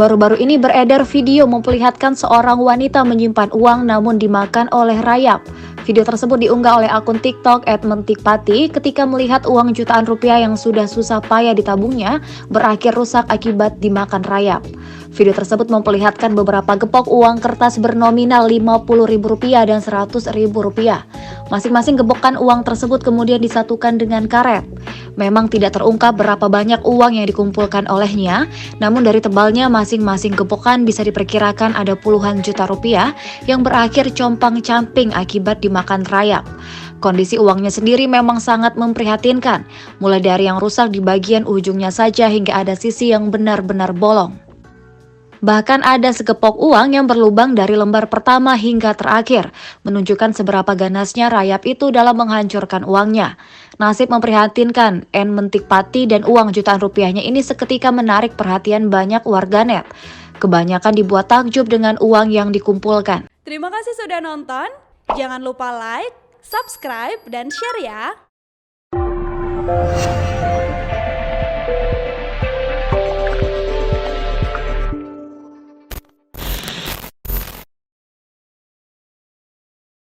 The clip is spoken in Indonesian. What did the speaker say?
Baru-baru ini beredar video memperlihatkan seorang wanita menyimpan uang namun dimakan oleh rayap. Video tersebut diunggah oleh akun TikTok @mentikpati ketika melihat uang jutaan rupiah yang sudah susah payah ditabungnya berakhir rusak akibat dimakan rayap. Video tersebut memperlihatkan beberapa gepok uang kertas bernominal Rp50.000 dan Rp100.000. Masing-masing gepokan uang tersebut kemudian disatukan dengan karet. Memang tidak terungkap berapa banyak uang yang dikumpulkan olehnya, namun dari tebalnya masing-masing gepokan bisa diperkirakan ada puluhan juta rupiah yang berakhir compang-camping akibat dimakan rayap. Kondisi uangnya sendiri memang sangat memprihatinkan, mulai dari yang rusak di bagian ujungnya saja hingga ada sisi yang benar-benar bolong. Bahkan ada segepok uang yang berlubang dari lembar pertama hingga terakhir, menunjukkan seberapa ganasnya rayap itu dalam menghancurkan uangnya. Nasib memprihatinkan Mentikpati dan uang jutaan rupiahnya ini seketika menarik perhatian banyak warganet. Kebanyakan dibuat takjub dengan uang yang dikumpulkan. Terima kasih sudah nonton, jangan lupa like, subscribe, dan share ya!